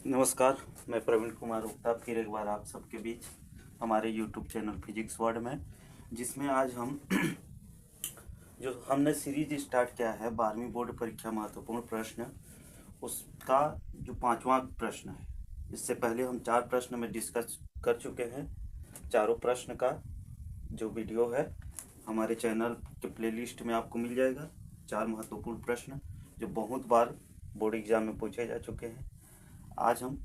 नमस्कार। मैं प्रवीण कुमार गुप्ता फिर एक बार आप सबके बीच हमारे यूट्यूब चैनल फिजिक्स वर्ल्ड में, जिसमें आज हम जो हमने सीरीज स्टार्ट किया है 12वीं बोर्ड परीक्षा महत्वपूर्ण प्रश्न, उसका जो 5वां प्रश्न है। इससे पहले हम 4 प्रश्न में डिस्कस कर चुके हैं। चारों प्रश्न का जो वीडियो है हमारे चैनल के प्लेलिस्ट में आपको मिल जाएगा। 4 महत्वपूर्ण प्रश्न जो बहुत बार बोर्ड एग्जाम में पूछे जा चुके हैं। आज हम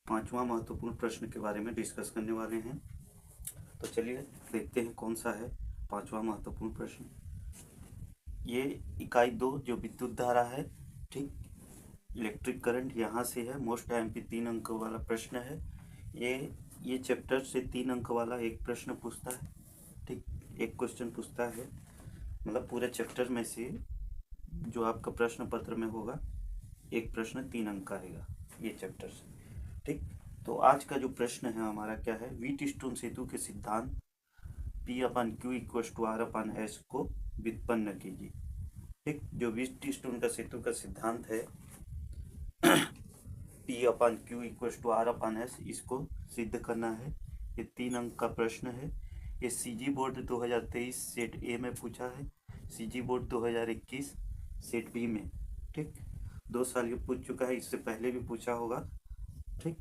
5वां महत्वपूर्ण प्रश्न के बारे में डिस्कस करने वाले हैं। तो चलिए देखते हैं कौन सा है 5वां महत्वपूर्ण प्रश्न। ये इकाई 2 जो विद्युत धारा है, ठीक, इलेक्ट्रिक करंट यहाँ से है। मोस्ट एमपी 3 अंक वाला प्रश्न है। ये चैप्टर से 3 अंक वाला एक प्रश्न पूछता है, ठीक, एक क्वेश्चन पूछता है। मतलब पूरे चैप्टर में से जो आपका प्रश्न पत्र में होगा एक प्रश्न 3 अंक का आएगा ये चैप्टर से, ठीक। तो आज का जो प्रश्न है हमारा क्या है, व्हीटस्टोन सेतु के सिद्धांत P/Q=R/S को व्युत्पन्न कीजिए, ठीक। जो व्हीटस्टोन का सेतु का सिद्धांत है P/Q=R/S, इसको सिद्ध करना है। ये 3 अंक का प्रश्न है। ये सीजी बोर्ड 2023 सेट ए में पूछा है, सीजी बोर्ड 2021 सेट बी में, ठीक। 2 साल ये पूछ चुका है, इससे पहले भी पूछा होगा, ठीक।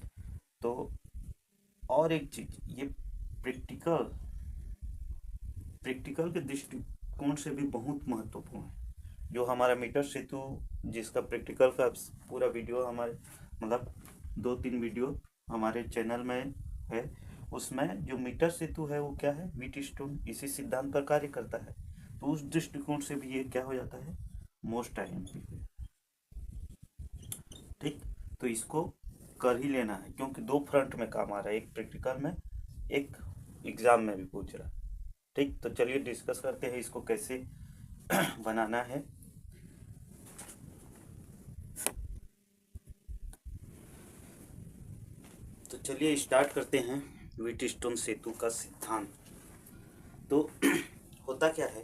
तो और एक चीज, ये प्रैक्टिकल प्रैक्टिकल के दृष्टिकोण से भी बहुत महत्वपूर्ण है। जो हमारा मीटर सेतु, जिसका प्रैक्टिकल का पूरा वीडियो हमारे मतलब 2-3 वीडियो हमारे चैनल में है, उसमें जो मीटर सेतु है वो क्या है, व्हीटस्टोन इसी सिद्धांत पर कार्य करता है। तो उस दृष्टिकोण से भी ये क्या हो जाता है, मोस्ट आईएमपी, ठीक। तो इसको कर ही लेना है, क्योंकि 2 फ्रंट में काम आ रहा है, एक प्रैक्टिकल में, एक एग्जाम में भी पूछ रहा है, ठीक। तो चलिए डिस्कस करते हैं इसको कैसे बनाना है। तो चलिए स्टार्ट करते हैं व्हीटस्टोन सेतु का सिद्धांत। तो होता क्या है,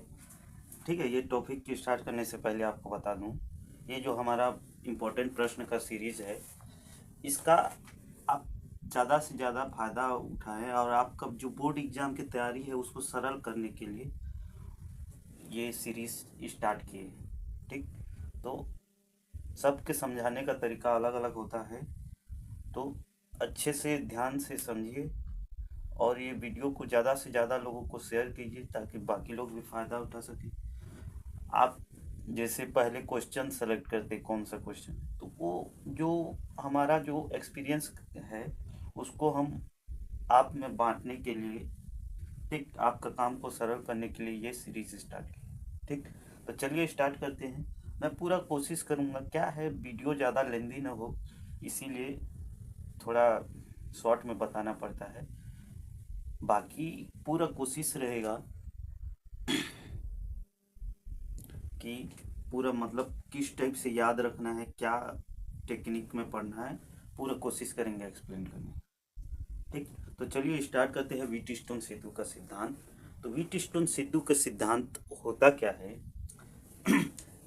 ठीक है। ये टॉपिक की स्टार्ट करने से पहले आपको बता दूं, ये जो हमारा इम्पोर्टेंट प्रश्न का सीरीज है, इसका आप ज़्यादा से ज़्यादा फायदा उठाएं और आपका जो बोर्ड एग्जाम की तैयारी है उसको सरल करने के लिए ये सीरीज स्टार्ट किए हैं, ठीक। तो सबके समझाने का तरीका अलग अलग होता है, तो अच्छे से ध्यान से समझिए और ये वीडियो को ज़्यादा से ज़्यादा लोगों को शेयर कीजिए ताकि बाकी लोग भी फ़ायदा उठा सकें। आप जैसे पहले क्वेश्चन सेलेक्ट करते कौन सा क्वेश्चन, तो वो जो हमारा जो एक्सपीरियंस है उसको हम आप में बांटने के लिए, ठीक, आपका काम को सरल करने के लिए ये सीरीज स्टार्ट की, ठीक। तो चलिए स्टार्ट करते हैं। मैं पूरा कोशिश करूँगा, क्या है वीडियो ज़्यादा लेंदी ना हो, इसीलिए थोड़ा शॉर्ट में बताना पड़ता है। बाकी पूरा कोशिश रहेगा कि पूरा मतलब किस टाइप से याद रखना है, क्या टेक्निक में पढ़ना है, पूरा कोशिश करेंगे एक्सप्लेन करने, ठीक। तो चलिए स्टार्ट करते हैं व्हीटस्टोन सेतु का सिद्धांत। तो व्हीटस्टोन सेतु का सिद्धांत होता क्या है,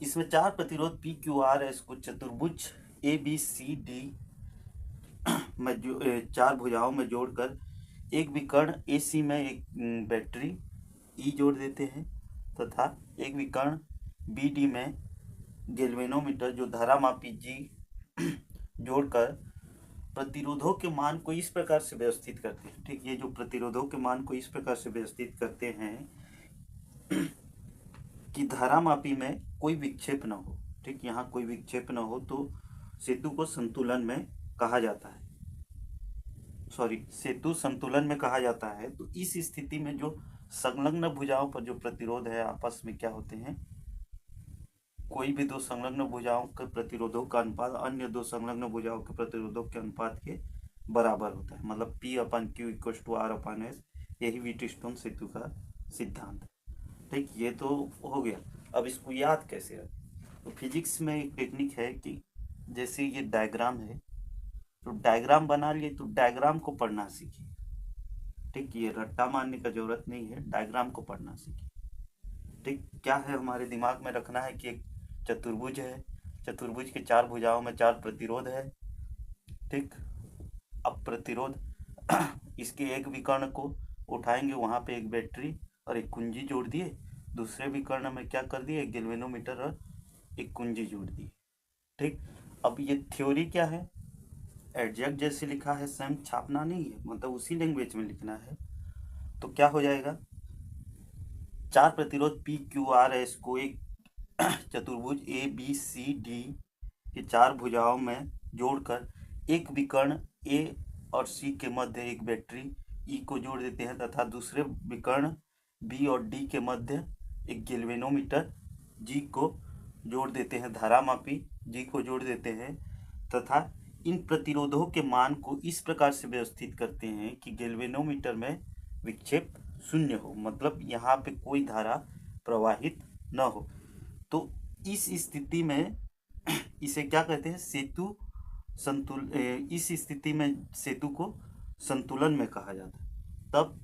इसमें 4 प्रतिरोध PQRS को चतुर्भुज ABCD में 4 भुजाओं में जोड़कर एक विकर्ण AC में एक बैटरी E जोड़ देते हैं, तथा एक विकर्ण BD में गैल्वेनोमीटर जो धारामापी G जोड़कर प्रतिरोधों के मान को इस प्रकार से व्यवस्थित करते हैं, ठीक। ये जो प्रतिरोधों के मान को इस प्रकार से व्यवस्थित करते हैं कि धारामापी में कोई विक्षेप न हो, ठीक। यहाँ कोई विक्षेप न हो तो सेतु को संतुलन में कहा जाता है, सॉरी, सेतु संतुलन में कहा जाता है। तो इस स्थिति में जो संलग्न भुजाओं पर जो प्रतिरोध है आपस में क्या होते हैं, कोई भी 2 संलग्न भुजाओं के प्रतिरोधों का अनुपात अन्य 2 संलग्न भुजाओं के प्रतिरोधों के अनुपात के बराबर होता है। मतलब P/Q=R/S, यही व्हीटस्टोन सेतु का सिद्धांत, ठीक। ये तो हो गया। अब इसको याद कैसे रखें, तो फिजिक्स में एक टेक्निक है कि जैसे ये डायग्राम है, तो डायग्राम बना लिए तो डायग्राम को पढ़ना सीखिए, ठीक। ये रट्टा मारने का जरूरत नहीं है, डायग्राम को पढ़ना सीखिए, ठीक। क्या है हमारे दिमाग में रखना है कि एक चतुर्भुज है, चतुर्भुज के 4 भुजाओं में 4 प्रतिरोध है। ठीक, अब प्रतिरोध इसके एक विकर्ण को उठाएंगे, वहाँ पे एक बैटरी और एक कुंजी जोड़ दिए, दूसरे विकर्ण में क्या कर दिए, एक गैल्वेनोमीटर और एक कुंजी जोड़ दी। ठीक, अब ये थ्योरी क्या है, एडजेक्ट जैसे लिखा है, सेम छापना नहीं है, मतलब उसी लैंग्वेज में लिखना है। तो क्या हो जाएगा, 4 प्रतिरोध पी क्यू आर एस को एक चतुर्भुज ए बी सी डी के 4 भुजाओं में जोड़कर एक विकर्ण ए और सी के मध्य एक बैटरी ई को जोड़ देते हैं, तथा दूसरे विकर्ण बी और डी के मध्य एक गैल्वेनोमीटर जी को जोड़ देते हैं, धारामापी जी को जोड़ देते हैं, तथा इन प्रतिरोधों के मान को इस प्रकार से व्यवस्थित करते हैं कि गैल्वेनोमीटर में विक्षेप शून्य हो, मतलब यहाँ पे कोई धारा प्रवाहित न हो। तो इस स्थिति में इसे क्या कहते हैं, सेतु इस स्थिति में सेतु को संतुलन में कहा जाता है। तब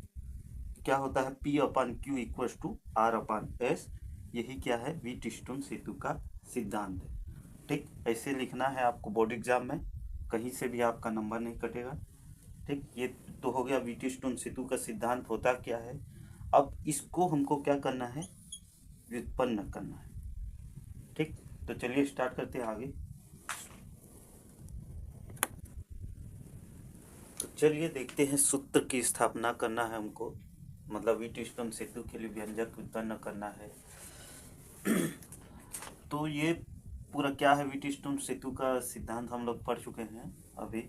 क्या होता है, P upon Q equal to R upon S, यही क्या है, व्हीटस्टोन सेतु का सिद्धांत है। ठीक, ऐसे लिखना है आपको बोर्ड एग्जाम में, कहीं से भी आपका नंबर नहीं कटेगा। ठीक, ये तो हो गया व्हीटस्टोन सेतु का सिद्धांत होता क्या है। अब इसको हमको क्या करना है, व्युत्पन्न करना है। ठीक, तो चलिए स्टार्ट करते हैं आगे। तो चलिए देखते हैं, सूत्र की स्थापना करना है हमको, मतलब व्हीटस्टोन सेतु के लिए व्यंजक व्युत्पन्न करना है। तो ये पूरा क्या है, व्हीटस्टोन सेतु का सिद्धांत हम लोग पढ़ चुके हैं, अभी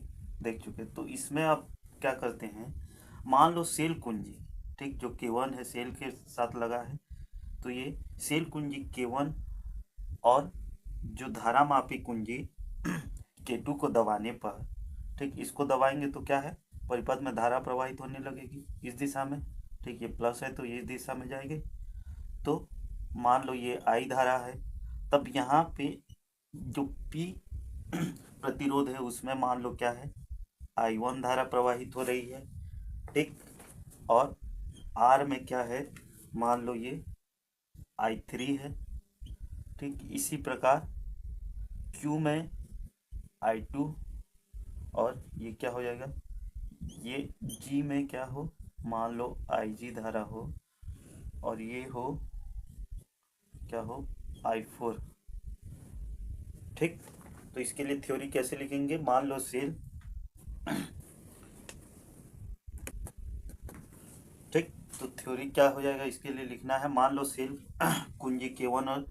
देख चुके। तो इसमें आप क्या करते हैं, मान लो सेल कुंजी, ठीक, जो K1 है सेल के साथ लगा है, तो ये सेल कुंजी K1 और जो धारामापी कुंजी K2 को दबाने पर, ठीक, इसको दबाएंगे तो क्या है, परिपथ में धारा प्रवाहित होने लगेगी इस दिशा में। ठीक, ये प्लस है तो ये इस दिशा में जाएगी। तो मान लो ये I धारा है, तब यहाँ पे जो P प्रतिरोध है उसमें मान लो क्या है, I1 धारा प्रवाहित हो रही है। ठीक, और R में क्या है, मान लो ये I3 है। ठीक, इसी प्रकार Q में I2, और ये क्या हो जाएगा, ये G में क्या हो, मान लो IG धारा हो, और ये हो क्या हो, I4। ठीक, तो इसके लिए थ्योरी कैसे लिखेंगे, मान लो सेल, ठीक, तो थ्योरी क्या हो जाएगा, इसके लिए लिखना है, मान लो सेल कुंजी K1 और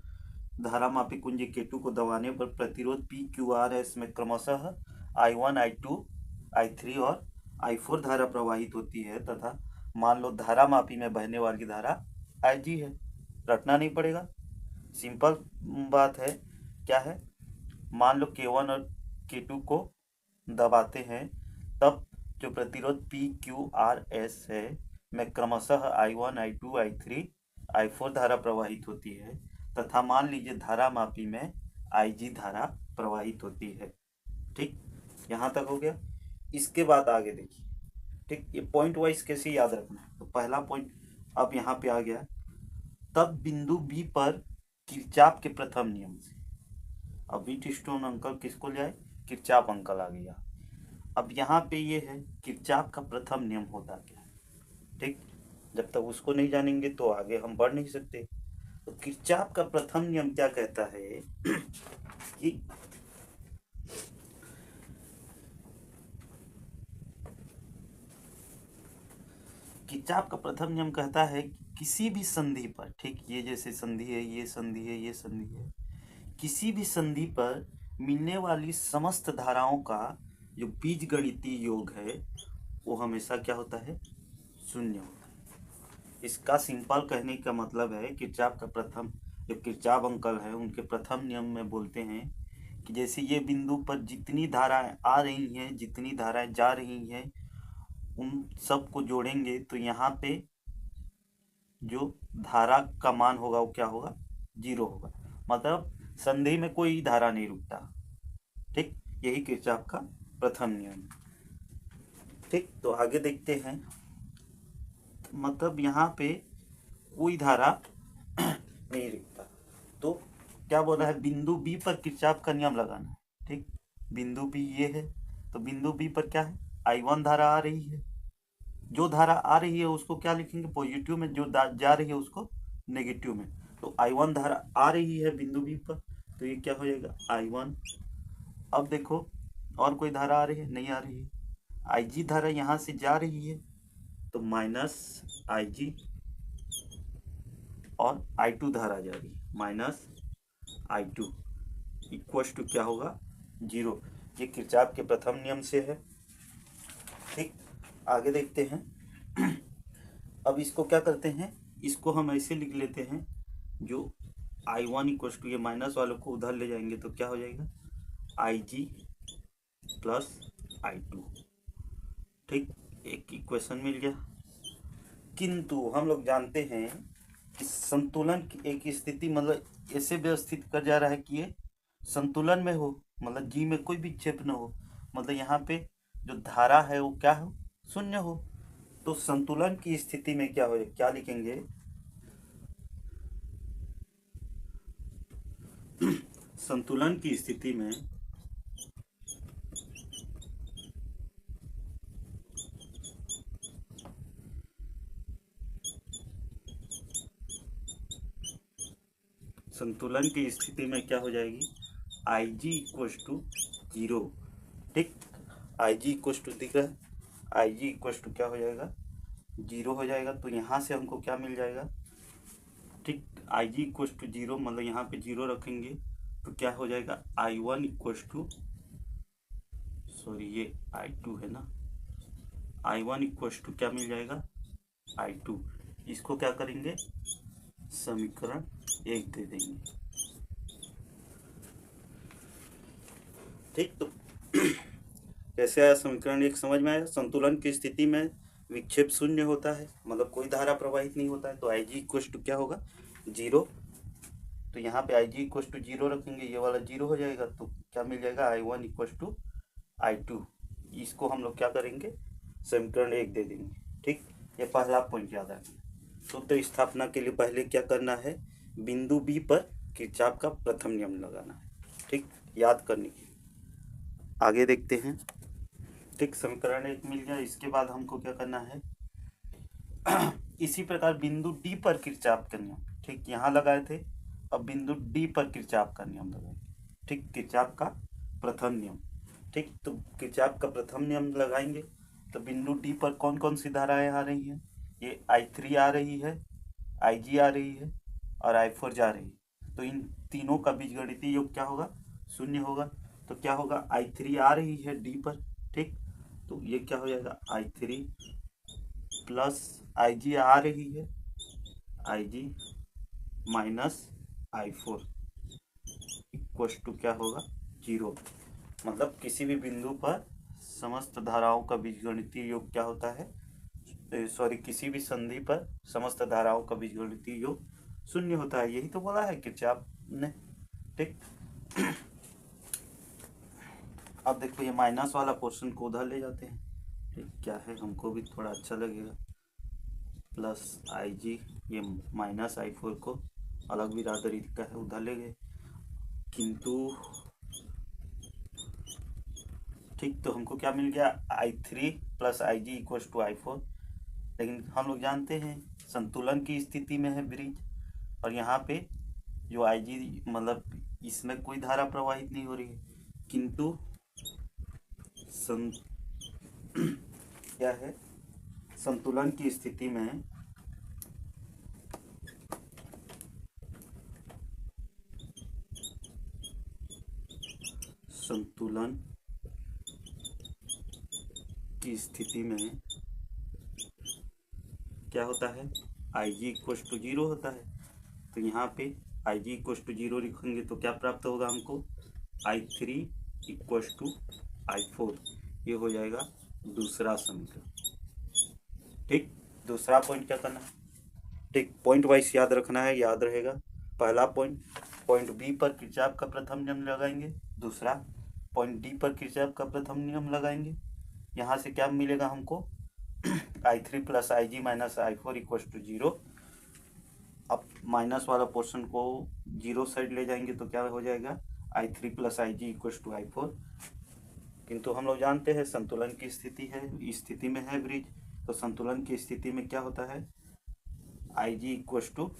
धारामापी कुंजी K2 को दबाने पर प्रतिरोध PQRS में क्रमशः I1, I2, I3 और I4 धारा प्रवाहित होती है, तथा मान लो धारामापी में बहने वाली धारा IG है। रटना नहीं पड़ेगा, सिंपल बात है। क्या है, मान लो K1 और K2 को दबाते हैं, तब जो प्रतिरोध PQRS है में क्रमशः I1, I2, I3, I4 धारा प्रवाहित होती है, तथा मान लीजिए धारामापी में IG धारा प्रवाहित होती है। ठीक, यहाँ तक हो गया। इसके बाद आगे देखिए, ठीक, ये पॉइंट वाइज कैसे याद रखना है। तो पहला पॉइंट अब यहाँ पे आ गया, तब बिंदु बी पर किरचॉफ के प्रथम नियम से, अब व्हीटस्टोन अंकल किसको ले आए, किरचॉफ अंकल आ गया। अब यहाँ पे ये है किरचॉफ का प्रथम नियम होता क्या है। ठीक, जब तक उसको नहीं जानेंगे तो आगे हम बढ़ नहीं सकते। तो किरचॉफ का प्रथम नियम क्या कहता है कि किरचॉफ का प्रथम नियम कहता है कि किसी भी संधि पर, ठीक, ये जैसे संधि है, ये संधि है, ये संधि है, किसी भी संधि पर मिलने वाली समस्त धाराओं का जो बीजगणितीय योग है वो हमेशा क्या होता है, शून्य होता है। इसका सिंपल कहने का मतलब है, किरचॉफ का प्रथम, जो किरचॉफ अंकल है उनके प्रथम नियम में बोलते हैं कि जैसे ये बिंदु पर जितनी धाराएं आ रही हैं, जितनी धाराएं जा रही हैं, उन सब को जोड़ेंगे तो यहाँ पे जो धारा का मान होगा वो क्या होगा, 0 होगा, मतलब संधि में कोई धारा नहीं रुकता। ठीक, यही किरचॉफ का प्रथम नियम। ठीक, तो आगे देखते हैं, मतलब यहाँ पे कोई धारा नहीं रुकता। तो क्या बोल रहा है, बिंदु बी पर किरचॉफ का नियम लगाना है। ठीक, बिंदु बी ये है, तो बिंदु बी पर क्या है, I1 धारा आ रही है। जो धारा आ रही है उसको क्या लिखेंगे, पॉजिटिव में, जो जा रही है उसको नेगेटिव में। तो I1 धारा आ रही है बिंदु बी पर, तो ये क्या हो जाएगा I1। अब देखो और कोई धारा आ रही है, नहीं आ रही है। IG धारा यहाँ से जा रही है, तो माइनस IG, और I2 धारा जा रही है, माइनस I2 इक्वल टू क्या होगा, 0। ये किरचॉफ के प्रथम नियम से है। ठीक, आगे देखते हैं। अब इसको क्या करते हैं, इसको हम ऐसे लिख लेते हैं, जो I1 इक्वल टू, ये माइनस वालों को उधर ले जाएंगे तो क्या हो जाएगा, IG प्लस I2। ठीक, एक इक्वेशन मिल गया। किंतु हम लोग जानते हैं कि संतुलन की एक स्थिति, मतलब ऐसे व्यवस्थित कर जा रहा है कि ये संतुलन में हो, मतलब जी में कोई विक्षेप न हो, मतलब यहाँ पे जो धारा है वो क्या हो, शून्य हो। तो संतुलन की स्थिति में क्या हो, क्या लिखेंगे, संतुलन की स्थिति में संतुलन की स्थिति में क्या हो जाएगी, IG इक्वल टू 0। ठीक, IG इक्वल टू दिख रहा है, IG इक्वल टू क्या हो जाएगा, 0 हो जाएगा। तो यहाँ से हमको क्या मिल जाएगा, ठीक, IG इक्वल टू 0, मतलब यहाँ पे 0 रखेंगे तो क्या हो जाएगा, I1 इक्वल टू, सॉरी ये I2 है ना, I1 इक्वल टू क्या मिल जाएगा, I2। इसको क्या करेंगे, समीकरण 1 दे देंगे। ठीक, तो कैसे आया समीकरण 1, समझ में आया। संतुलन की स्थिति में विक्षेप शून्य होता है, मतलब कोई धारा प्रवाहित नहीं होता है, तो IG इक्वल टू क्या होगा, 0। तो यहाँ पे IG इक्वल टू 0 रखेंगे, ये वाला 0 हो जाएगा, तो क्या मिल जाएगा, I1 इक्वल टू I2। इसको हम लोग क्या करेंगे, समीकरण 1 दे देंगे। ठीक, ये पहला पॉइंट याद रखना। सूत्र स्थापना के लिए पहले क्या करना है, बिंदु बी पर किरचॉफ का प्रथम नियम लगाना है। ठीक, याद करने के लिए आगे देखते हैं। ठीक, समीकरण 1 मिल गया। इसके बाद हमको क्या करना है, इसी प्रकार बिंदु डी पर किरचॉफ का नियम, ठीक, यहाँ लगाए थे, अब बिंदु डी पर किरचॉफ का नियम लगाएंगे। ठीक, किरचॉफ का प्रथम नियम। ठीक, तो किरचॉफ का प्रथम नियम लगाएंगे तो बिंदु डी पर कौन कौन सी धाराएं आ रही हैं, ये I3 आ रही है, IG आ रही है और I4 जा रही है। तो इन तीनों का बीजगणितीय योग क्या होगा, शून्य होगा। तो क्या होगा, I3 आ रही है डी पर, ठीक, तो ये क्या हो जाएगा, I3 प्लस IG आ रही है, IG minus I4 equal to क्या होगा, 0। मतलब किसी भी बिंदु पर समस्त धाराओं का बीजगणितीय योग क्या होता है, सॉरी, किसी भी संधि पर समस्त धाराओं का बीजगणितीय योग शून्य होता है। यही तो बोला है किरचॉफ ने। ठीक, अब देखो ये माइनस वाला पोर्शन को उधर ले जाते हैं। ठीक, क्या है, हमको भी थोड़ा अच्छा लगेगा, प्लस IG, ये माइनस I4 को अलग बिरादरी का है उधर ले गए, किंतु ठीक, तो हमको क्या मिल गया, I3 plus IG equal to I4। लेकिन हम लोग जानते हैं संतुलन की स्थिति में है ब्रिज, और यहाँ पे जो IG, मतलब इसमें कोई धारा प्रवाहित नहीं हो रही है, किंतु क्या है, संतुलन की स्थिति में संतुलन की स्थिति में क्या होता है, IG इक्वल टू 0 होता है। तो यहाँ पे IG इक्वल टू 0 लिखेंगे तो क्या प्राप्त होगा हमको, I3 इक्वल टू I4। ये हो जाएगा दूसरा समीकरण। ठीक, दूसरा पॉइंट क्या करना है, ठीक, पॉइंट वाइज याद रखना है, याद रहेगा। पहला पॉइंट, पॉइंट बी पर किरचॉफ का प्रथम नियम लगाएंगे। दूसरा पॉइंट डी पर किरचॉफ का प्रथम नियम लगाएंगे। यहाँ से क्या मिलेगा हमको, I3 plus IG minus I4 equal to 0। अब माइनस वाला पोर्शन को जीरो साइड ले जाएंगे तो क्या हो जाएगा, I3 plus IG equal to I4। किंतु हम लोग जानते हैं संतुलन की स्थिति है, इस स्थिति में है ब्रिज, तो संतुलन की स्थिति में क्या होता है, IG इक्वल टू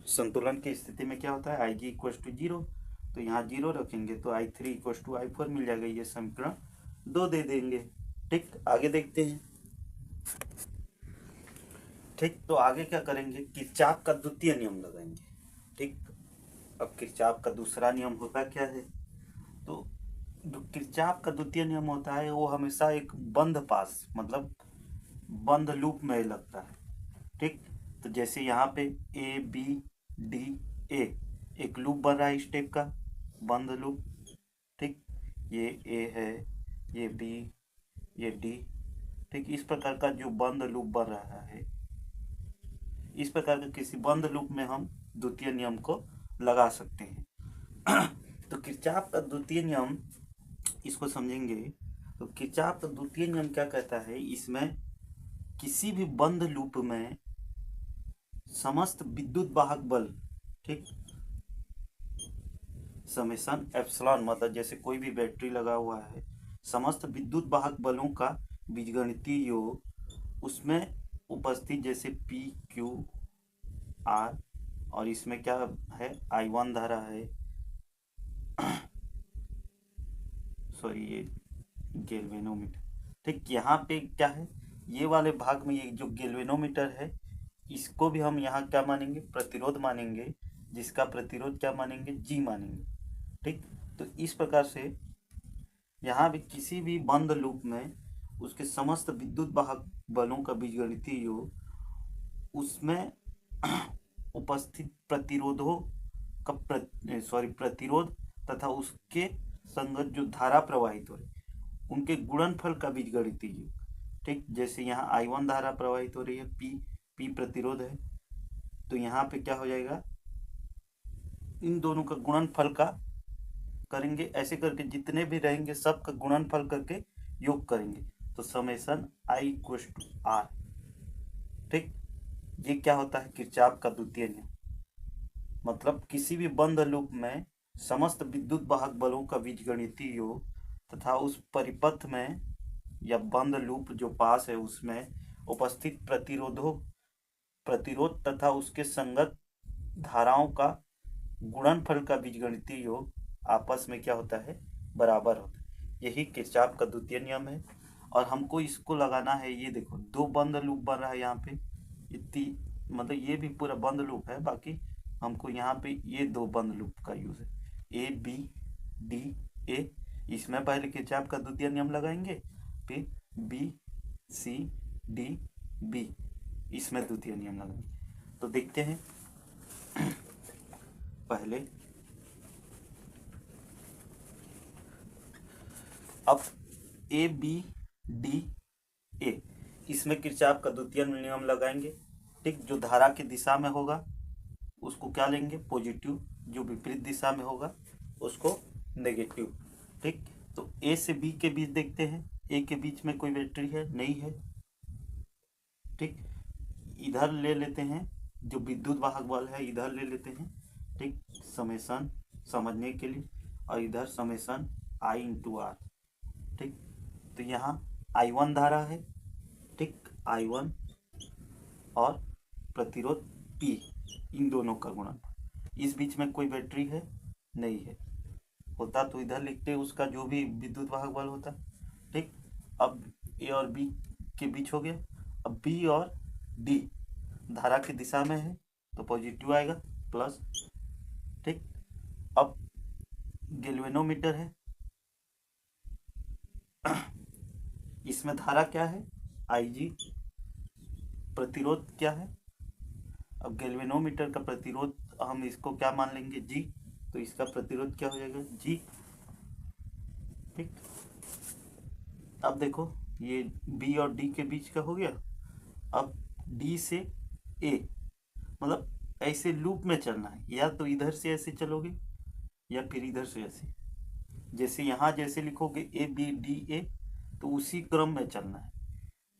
संतुलन की स्थिति में क्या होता है, IG इक्वल टू जीरो। तो यहाँ जीरो रखेंगे तो I3 इक्वल टू I4 मिल जाएगा, ये समीकरण 2 दे देंगे। ठीक, आगे देखते हैं। ठीक, तो आगे क्या करेंगे, किरचॉफ का द्वितीय नियम लगाएंगे। ठीक, अब किरचॉफ का दूसरा नियम होता क्या है, तो जो किरचॉफ का द्वितीय नियम होता है वो हमेशा एक बंद पास मतलब बंद लूप में लगता है। ठीक, तो जैसे यहाँ पे ABDA एक लूप बन रहा है इस टाइप का बंद लूप। ठीक, ये A है, ये B, ये D। ठीक, इस प्रकार का जो बंद लूप बन रहा है, इस प्रकार के किसी बंद लूप में हम द्वितीय नियम को लगा सकते हैं। तो किरचॉफ का द्वितीय नियम इसको समझेंगे। तो किरचॉफ का द्वितीय नियम क्या कहता है, इसमें किसी भी बंद लूप में समस्त विद्युत वाहक बल, ठीक, समेशन एप्सिलॉन, मतलब जैसे कोई भी बैटरी लगा हुआ है, समस्त विद्युत वाहक बलों का बीजगणितीय योग उसमें उपस्थित, जैसे PQR, और इसमें क्या है, I1 धारा है, सॉरी ये गैल्वेनोमीटर। ठीक, यहाँ पे क्या है, ये वाले भाग में ये जो गैल्वेनोमीटर है इसको भी हम यहाँ क्या मानेंगे, प्रतिरोध मानेंगे, जिसका प्रतिरोध क्या मानेंगे, G मानेंगे। ठीक, तो इस प्रकार से यहाँ भी किसी भी बंद लूप में उसके समस्त विद्युत वाहक बलों का बीजगणितीय योग उसमें उपस्थित प्रतिरोधों का प्रतिरोध तथा उसके संगत जो धारा प्रवाहित हो रही उनके गुणनफल का बीजगणितीय योग। ठीक, जैसे यहाँ I1 धारा प्रवाहित हो रही है, P प्रतिरोध है, तो यहाँ पे क्या हो जाएगा, इन दोनों का गुणनफल का करेंगे, ऐसे करके जितने भी रहेंगे सब का गुणनफल करके योग करेंगे, तो summation I equal to R। ठीक, ये क्या होता है, किरचॉफ का द्वितीय नियम, मतलब किसी भी बंद लूप में समस्त विद्युत वाहक बलों का बीजगणितीय योग तथा उस परिपथ में या बंद लूप जो पास है उसमें उपस्थित प्रतिरोध तथा उसके संगत धाराओं का गुणनफल का बीजगणितीय योग आपस में क्या होता है, बराबर होता है। यही किरचॉफ का द्वितीय नियम है। और हमको इसको लगाना है, ये देखो दो बंद लूप बन रहा है यहाँ पे, इतनी मतलब ये भी पूरा बंद लूप है, बाकी हमको यहाँ पे ये दो बंद लूप का यूज है, ABDA, इसमें पहले किरचॉफ का द्वितीय नियम लगाएंगे, फिर BCDB इसमें द्वितीय नियम लगाएंगे। तो देखते हैं पहले, अब ABDA इसमें किरचॉफ का द्वितीय नियम लगाएंगे। ठीक, जो धारा की दिशा में होगा उसको क्या लेंगे, पॉजिटिव, जो विपरीत दिशा में होगा उसको नेगेटिव। ठीक, तो A से B के बीच देखते हैं, A के बीच में कोई बैटरी है, नहीं है। ठीक, इधर ले लेते हैं, जो विद्युत वाहक बल है इधर ले लेते हैं। ठीक, समेशन समझने के लिए, और इधर समेशन I इंटू R। ठीक, तो यहाँ I1 धारा है, ठीक, I1 और प्रतिरोध P, इन दोनों का गुणन, इस बीच में कोई बैटरी है, नहीं है, होता तो इधर लिखते उसका जो भी विद्युत वाहक बल होता। ठीक, अब A और B के बीच हो गया, अब B और D धारा की दिशा में है तो पॉजिटिव आएगा, प्लस। ठीक, अब गैल्वेनोमीटर है, इसमें धारा क्या है, IG, प्रतिरोध क्या है, अब गैल्वेनोमीटर का प्रतिरोध हम इसको क्या मान लेंगे, G, तो इसका प्रतिरोध क्या हो जाएगा, G। ठीक, अब देखो ये B और D के बीच का हो गया, अब D से A, मतलब ऐसे लूप में चलना है, या तो इधर से ऐसे चलोगे या फिर इधर से ऐसे, जैसे यहाँ जैसे लिखोगे ABDA तो उसी क्रम में चलना है।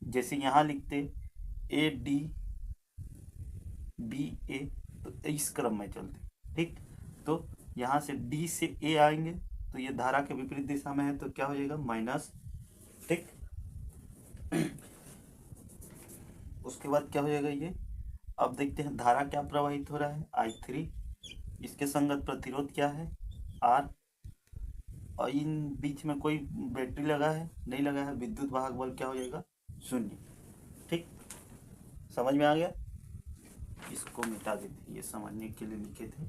जैसे यहाँ लिखते ए डी बी ए, तो इस क्रम में चलते, ठीक। तो यहाँ से डी से ए आएंगे तो ये धारा के विपरीत दिशा में है, तो क्या हो जाएगा माइनस, ठीक। उसके बाद क्या हो जाएगा ये, अब देखते हैं धारा क्या प्रवाहित हो रहा है, I3, इसके संगत प्रतिरोध क्या है, R, और इन बीच में कोई बैटरी लगा है, नहीं लगा है, विद्युत वाहक बल क्या हो जाएगा 0, ठीक। समझ में आ गया, इसको मिटा देते, ये समझने के लिए लिखे थे,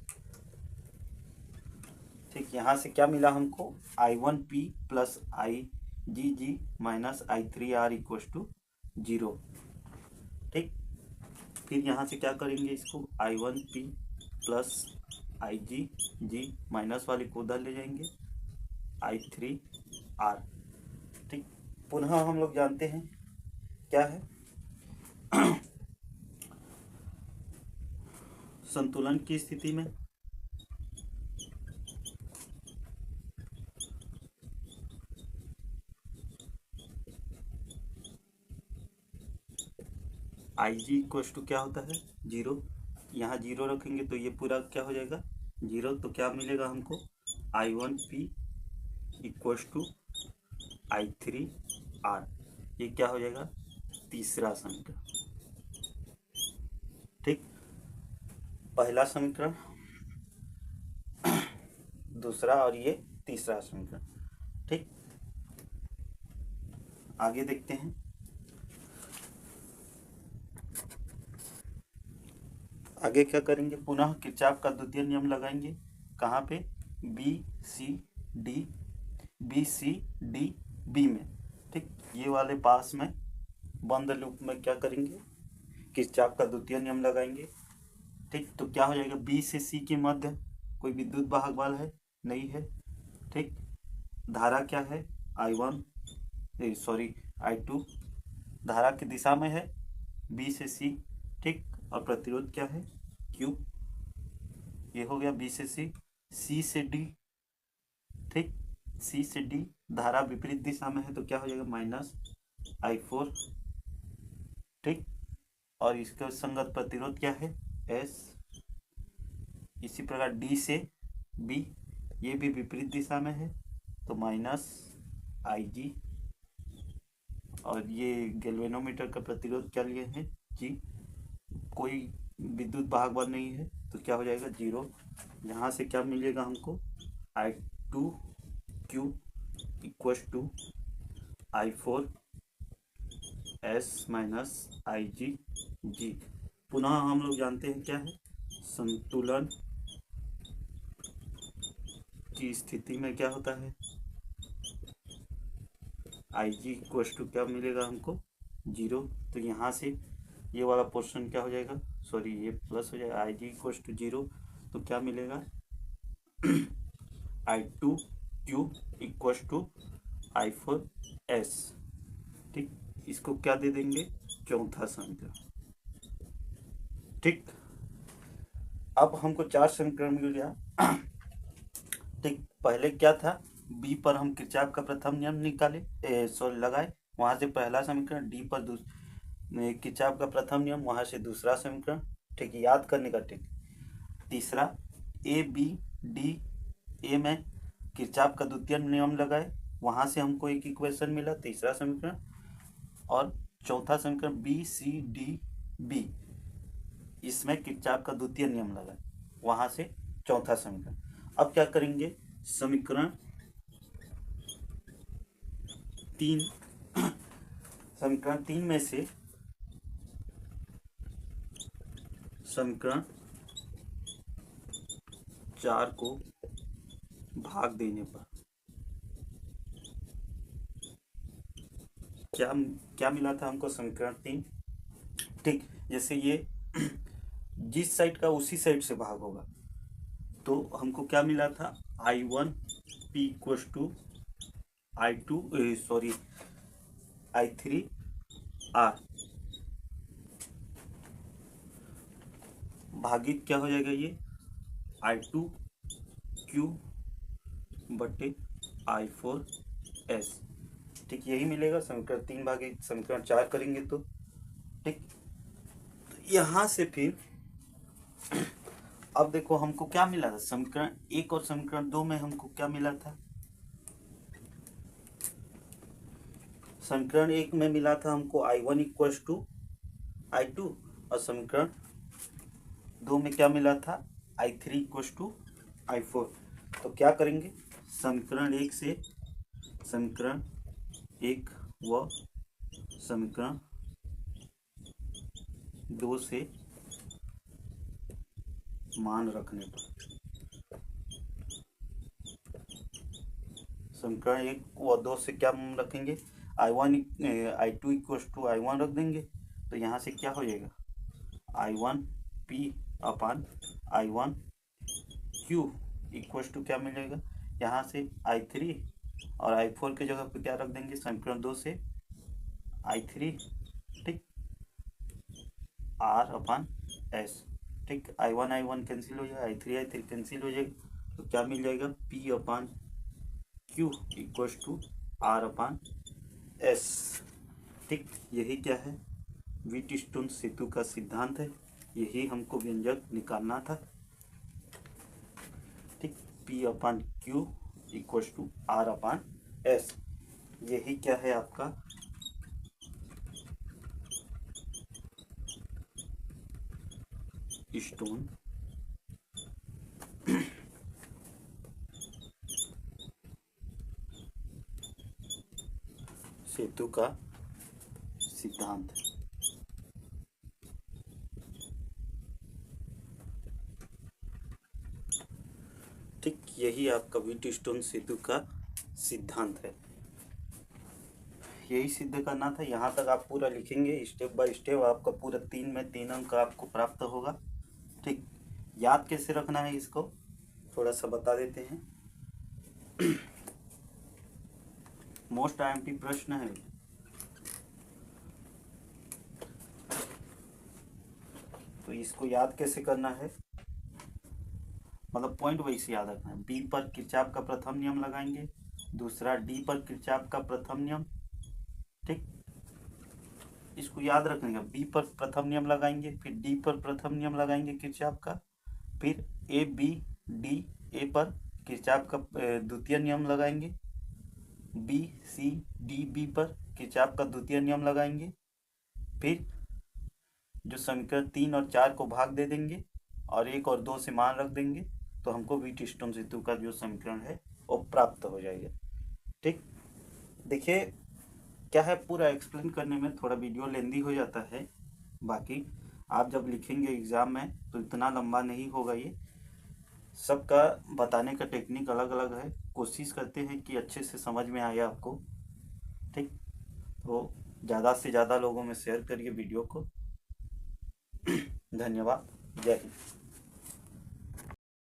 ठीक। यहाँ से क्या मिला हमको, I1P plus IgG minus I3R equal to 0, ठीक। फिर यहाँ से क्या करेंगे, इसको I1P प्लस IgG माइनस वाले को उधर ले जाएंगे, I3R, ठीक। पुनः हम लोग जानते हैं क्या है संतुलन की स्थिति में Ig इक्व टू क्या होता है 0, यहाँ 0 रखेंगे तो ये पूरा क्या हो जाएगा 0, तो क्या मिलेगा हमको I1P इक्व टू I3R, ये क्या हो जाएगा तीसरा समीकरण, ठीक। पहला समीकरण, दूसरा और ये तीसरा समीकरण, ठीक। आगे देखते हैं, आगे क्या करेंगे, पुनः किरचॉफ का द्वितीय नियम लगाएंगे, कहाँ पे, बी सी डी बी में, ठीक। ये वाले पास में बंद लूप में क्या करेंगे, किरचॉफ का द्वितीय नियम लगाएंगे, ठीक। तो क्या हो जाएगा, बी से सी के मध्य कोई विद्युत वाहक बल है, नहीं है, ठीक। धारा क्या है, I2 धारा की दिशा में है, बी से सी, ठीक। और प्रतिरोध क्या है, Q, ये हो गया बी से सी, सी से डी, ठीक। सी से डी धारा विपरीत दिशा में है, तो क्या हो जाएगा माइनस I4, ठीक। और इसका संगत प्रतिरोध क्या है, S। इसी प्रकार डी से बी, ये भी विपरीत दिशा में है, तो माइनस IG, और ये गैल्वेनोमीटर का प्रतिरोध क्या लिए हैं G, कोई विद्युत वाहक बल नहीं है, तो क्या हो जाएगा 0। यहाँ से क्या मिलेगा हमको, I2Q equal to I4S minus IgG। पुनः हम लोग जानते हैं क्या है, संतुलन की स्थिति में क्या होता है, Ig इक्व टू क्या मिलेगा हमको 0, तो यहाँ से ये वाला पोर्शन क्या हो जाएगा, सॉरी ये प्लस हो जाएगा, Ig इक्व टू 0, तो क्या मिलेगा I2Q इक्व टू I4S, ठीक। इसको क्या दे देंगे, चौथा समीकरण, ठीक। अब हमको 4 समीकरण मिल गया, ठीक। पहले क्या था, बी पर हम किरचॉफ का प्रथम नियम निकाले, लगाए, वहां से पहला समीकरण, डी पर किरचॉफ का प्रथम नियम, वहां से दूसरा समीकरण, ठीक। याद करने का ठीक। तीसरा, ए बी डी, ए में किरचॉफ का द्वितीय नियम लगाए, वहां से हमको एक इक्वेशन मिला, तीसरा समीकरण। और चौथा समीकरण बी सी डी बी, इसमें किरचॉफ का द्वितीय नियम लगाए, वहां से चौथा समीकरण। अब क्या करेंगे, समीकरण 3 समीकरण 3 में से समीकरण 4 को भाग देने पर क्या क्या मिला था हमको, समीकरण 3, ठीक। जैसे ये जिस साइड का उसी साइड से भाग होगा, तो हमको क्या मिला था, I1P इक्व टू I3R भागित क्या हो जाएगा, ये I2Q बटे I4S, ठीक, यही मिलेगा। समीकरण 3 भागे समीकरण 4 करेंगे तो ठीक। तो यहाँ से फिर अब देखो हमको क्या मिला था, समीकरण 1 और समीकरण 2 में हमको क्या मिला था। समीकरण 1 में मिला था हमको I1 इक्वल्स टू I2 और समीकरण 2 में क्या मिला था, I3 इक्वल्स टू I4। तो क्या करेंगे, समीकरण 1 से समीकरण 1 व समीकरण 2 से मान रखने पर समीकरण 1 व 2 से क्या रखेंगे, I2 इक्वल्स टू I1 रख देंगे। तो यहाँ से क्या हो जाएगा, I1 P upon I1 Q equals to क्या मिलेगा, यहाँ से I3 और I4 की जगह पे क्या रख देंगे, समीकरण 2 से I3 ठीक, R अपान S ठीक। I1 कैंसिल हो जाएगा, I3 कैंसिल हो जाएगा। तो क्या मिल जाएगा, P upon Q equals to R upon S ठीक। यही क्या है, व्हीटस्टोन सेतु का सिद्धांत है। यही हमको व्यंजक निकालना था ठीक। P upon Q equals to R upon S, यही क्या है आपका स्टोन सेतु का सिद्धांत। ठीक, यही आपका व्हीटस्टोन सेतु का सिद्धांत है। यही सिद्ध करना था। यहाँ तक आप पूरा लिखेंगे स्टेप बाय स्टेप, आपका पूरा 3 में 3 अंक आपको प्राप्त होगा ठीक। याद कैसे रखना है इसको थोड़ा सा बता देते हैं। मोस्ट आईएमपी प्रश्न है, तो इसको याद कैसे करना है, मतलब पॉइंट वाइज याद रखना है। बी पर किरचॉफ का प्रथम नियम लगाएंगे, दूसरा डी पर किरचॉफ का प्रथम नियम ठीक, इसको याद रखने का। बी पर प्रथम नियम लगाएंगे, फिर डी पर प्रथम नियम लगाएंगे किरचॉफ का, फिर ए बी डी ए पर किरचॉफ का द्वितीय नियम लगाएंगे, बी सी डी बी पर किरचॉफ का द्वितीय नियम लगाएंगे, फिर जो समीकरण 3 और 4 को भाग दे देंगे और 1 और 2 से मान रख देंगे, तो हमको व्हीटस्टोन सेतु का जो समीकरण है वो प्राप्त हो जाएगा ठीक। देखिए क्या है, पूरा एक्सप्लेन करने में थोड़ा वीडियो लेंदी हो जाता है, बाकी आप जब लिखेंगे एग्ज़ाम में तो इतना लंबा नहीं होगा। ये सबका बताने का टेक्निक अलग अलग है, कोशिश करते हैं कि अच्छे से समझ में आए आपको ठीक। तो ज़्यादा से ज़्यादा लोगों में शेयर करिए वीडियो को। धन्यवाद, जय हिंद।